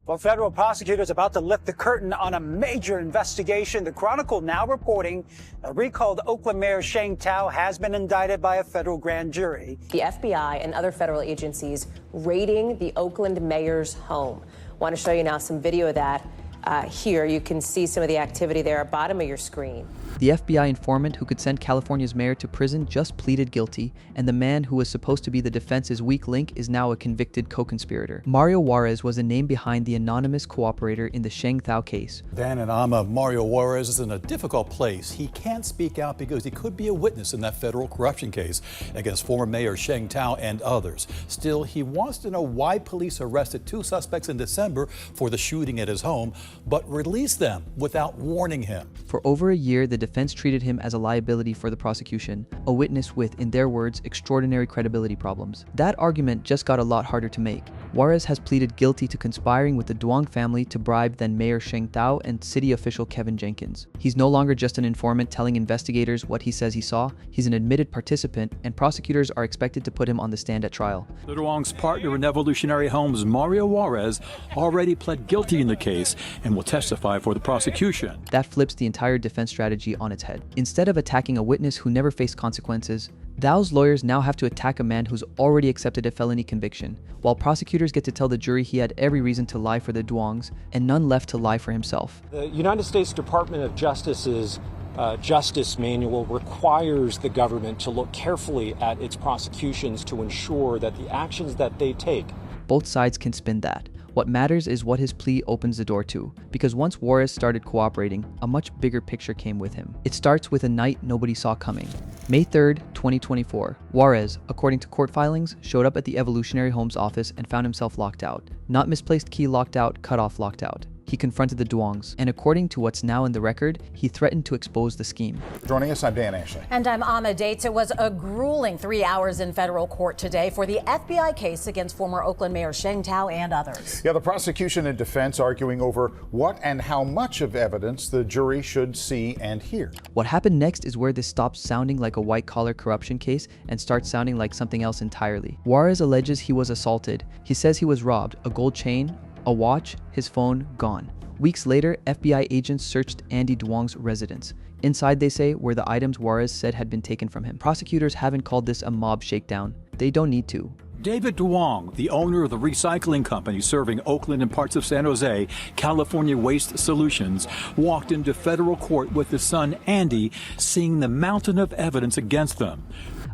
Well, federal prosecutors about to lift the curtain on a major investigation. The Chronicle now reporting a recalled Oakland Mayor Sheng Thao has been indicted by a federal grand jury. The FBI and other federal agencies raiding the Oakland Mayor's home. Want to show you now some video of that. Here you can see some of the activity there at the bottom of your screen. The FBI informant who could send California's mayor to prison just pleaded guilty, and the man who was supposed to be the defense's weak link is now a convicted co-conspirator. Mario Juarez was the name behind the anonymous cooperator in the Sheng Thao case. Dan and Amma, Mario Juarez is in a difficult place. He can't speak out because he could be a witness in that federal corruption case against former Mayor Sheng Thao and others. Still, he wants to know why police arrested 2 suspects in December for the shooting at his home, but released them without warning him. For over a year, the defense treated him as a liability for the prosecution, a witness with, in their words, extraordinary credibility problems. That argument just got a lot harder to make. Juarez has pleaded guilty to conspiring with the Duong family to bribe then Mayor Sheng Thao and city official Kevin Jenkins. He's no longer just an informant telling investigators what he says he saw. He's an admitted participant, and prosecutors are expected to put him on the stand at trial. The Duong's partner in Evolutionary Homes, Mario Juarez, already pled guilty in the case and will testify for the prosecution. That flips the entire defense strategy on its head. Instead of attacking a witness who never faced consequences, Thao's lawyers now have to attack a man who's already accepted a felony conviction, while prosecutors get to tell the jury he had every reason to lie for the Duongs and none left to lie for himself. The United States Department of Justice's Justice Manual requires the government to look carefully at its prosecutions to ensure that the actions that they take. Both sides can spin that. What matters is what his plea opens the door to, because once Juarez started cooperating, a much bigger picture came with him. It starts with a night nobody saw coming. May 3rd, 2024, Juarez, according to court filings, showed up at the Evolutionary Homes office and found himself locked out. Not misplaced key locked out, cut off locked out. He confronted the Duongs, and according to what's now in the record, he threatened to expose the scheme. Joining us, I'm Dan Ashley. And I'm Amma Dates. It was a grueling 3 hours in federal court today for the FBI case against former Oakland Mayor Sheng Thao and others. Yeah, the prosecution and defense arguing over what and how much of evidence the jury should see and hear. What happened next is where this stops sounding like a white-collar corruption case and starts sounding like something else entirely. Juarez alleges he was assaulted. He says he was robbed, a gold chain, a watch, his phone, gone. Weeks later, FBI agents searched Andy Duong's residence. Inside, they say, were the items Juarez said had been taken from him. Prosecutors haven't called this a mob shakedown. They don't need to. David Duong, the owner of the recycling company serving Oakland and parts of San Jose, California Waste Solutions, walked into federal court with his son Andy, seeing the mountain of evidence against them.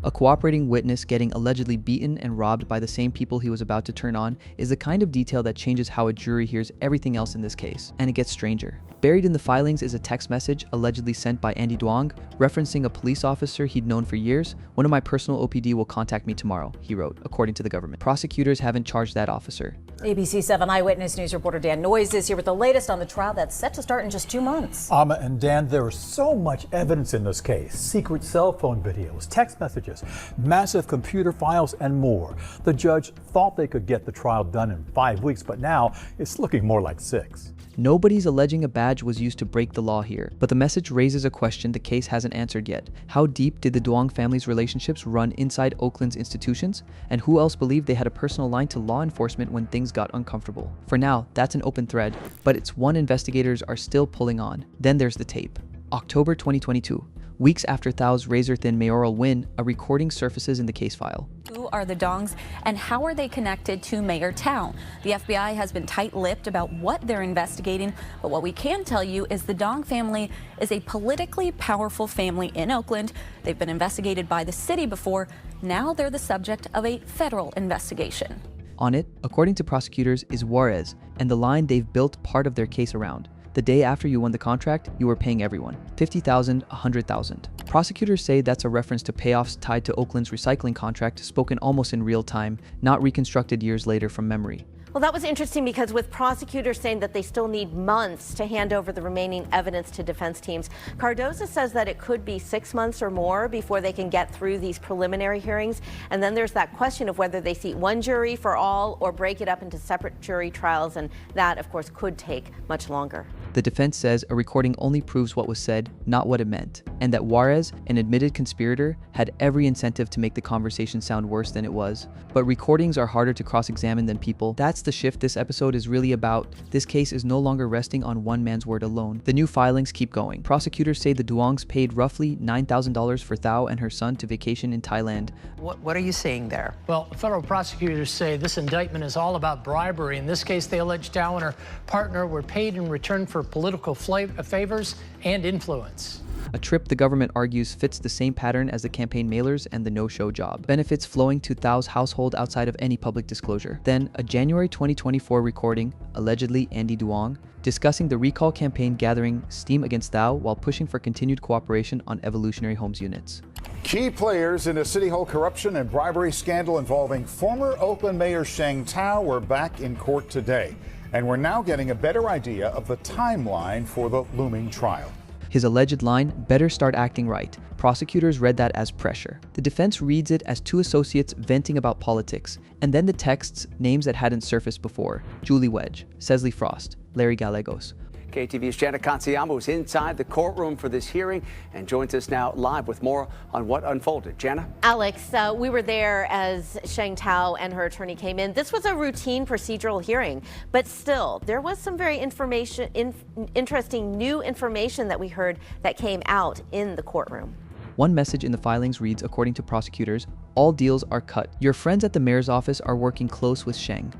A cooperating witness getting allegedly beaten and robbed by the same people he was about to turn on is the kind of detail that changes how a jury hears everything else in this case, and it gets stranger. Buried in the filings is a text message allegedly sent by Andy Duong, referencing a police officer he'd known for years. "One of my personal OPD will contact me tomorrow," he wrote, according to the government. Prosecutors haven't charged that officer. ABC 7 Eyewitness News reporter Dan Noyes is here with the latest on the trial that's set to start in just 2 months. Amma and Dan, there is so much evidence in this case. Secret cell phone videos, text messages, massive computer files, and more. The judge thought they could get the trial done in 5 weeks, but now it's looking more like 6. Nobody's alleging a badge was used to break the law here, but the message raises a question the case hasn't answered yet. How deep did the Duong family's relationships run inside Oakland's institutions? And who else believed they had a personal line to law enforcement when things got uncomfortable? For now, that's an open thread, but it's one investigators are still pulling on. Then there's the tape. October 2022. Weeks after Thao's razor-thin mayoral win, a recording surfaces in the case file. Who are the Duongs and how are they connected to Mayor Thao? The FBI has been tight-lipped about what they're investigating, but what we can tell you is the Duong family is a politically powerful family in Oakland. They've been investigated by the city before. Now they're the subject of a federal investigation. On it, according to prosecutors, is Juarez and the line they've built part of their case around. The day after you won the contract, you were paying everyone. $50,000, $100,000. Prosecutors say that's a reference to payoffs tied to Oakland's recycling contract, spoken almost in real time, not reconstructed years later from memory. Well, that was interesting because with prosecutors saying that they still need months to hand over the remaining evidence to defense teams, Cardoza says that it could be 6 months or more before they can get through these preliminary hearings. And then there's that question of whether they seat one jury for all or break it up into separate jury trials. And that, of course, could take much longer. The defense says a recording only proves what was said, not what it meant, and that Juarez, an admitted conspirator, had every incentive to make the conversation sound worse than it was. But recordings are harder to cross-examine than people. That's the shift this episode is really about. This case is no longer resting on one man's word alone. The new filings keep going. Prosecutors say the Duongs paid roughly $9,000 for Thao and her son to vacation in Thailand. What are you seeing there? Well, federal prosecutors say this indictment is all about bribery. In this case, they allege Thao and her partner were paid in return for political favors and influence. A trip the government argues fits the same pattern as the campaign mailers and the no-show job. Benefits flowing to Thao's household outside of any public disclosure. Then, a January 2024 recording, allegedly Andy Duong, discussing the recall campaign gathering steam against Thao while pushing for continued cooperation on evolutionary homes units. Key players in a City Hall corruption and bribery scandal involving former Oakland Mayor Sheng Thao were back in court today. And we're now getting a better idea of the timeline for the looming trial. His alleged line, "Better start acting right." Prosecutors read that as pressure. The defense reads it as two associates venting about politics, and then the texts, names that hadn't surfaced before: Julie Wedge, Cesley Frost, Larry Gallegos. KTV's Jenna Katsuyama was inside the courtroom for this hearing and joins us now live with more on what unfolded. Jenna? Alex, we were there as Sheng Thao and her attorney came in. This was a routine procedural hearing, but still, there was some very interesting new information that we heard that came out in the courtroom. One message in the filings reads, according to prosecutors, all deals are cut. Your friends at the mayor's office are working close with Sheng.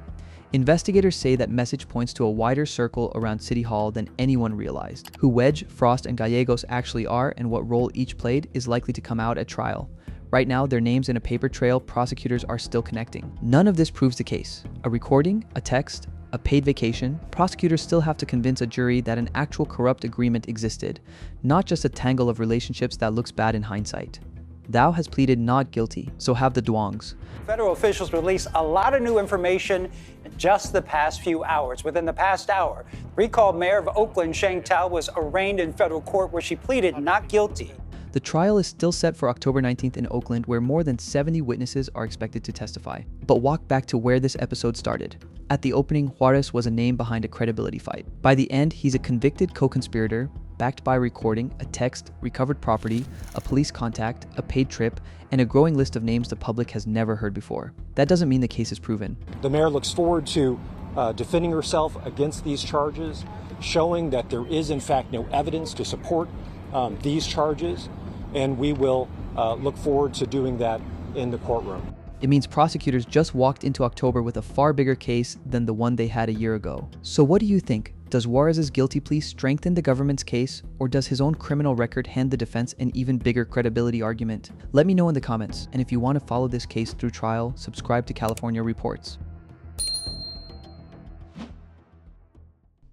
Investigators say that message points to a wider circle around City Hall than anyone realized. Who Wedge, Frost, and Gallegos actually are and what role each played is likely to come out at trial. Right now, their names in a paper trail prosecutors are still connecting. None of this proves the case. A recording, a text, a paid vacation, prosecutors still have to convince a jury that an actual corrupt agreement existed, not just a tangle of relationships that looks bad in hindsight. Thao has pleaded not guilty, so have the Duongs. Federal officials released a lot of new information in just the past few hours. Within the past hour, recalled mayor of Oakland, Sheng Thao, was arraigned in federal court where she pleaded not guilty. The trial is still set for October 19th in Oakland, where more than 70 witnesses are expected to testify. But walk back to where this episode started. At the opening, Juarez was a name behind a credibility fight. By the end, he's a convicted co-conspirator, backed by a recording, a text, recovered property, a police contact, a paid trip, and a growing list of names the public has never heard before. That doesn't mean the case is proven. The mayor looks forward to defending herself against these charges, showing that there is in fact no evidence to support these charges, and we will look forward to doing that in the courtroom. It means prosecutors just walked into October with a far bigger case than the one they had a year ago. So what do you think? Does Juarez's guilty plea strengthen the government's case, or does his own criminal record hand the defense an even bigger credibility argument? Let me know in the comments, and if you want to follow this case through trial, subscribe to California Reports.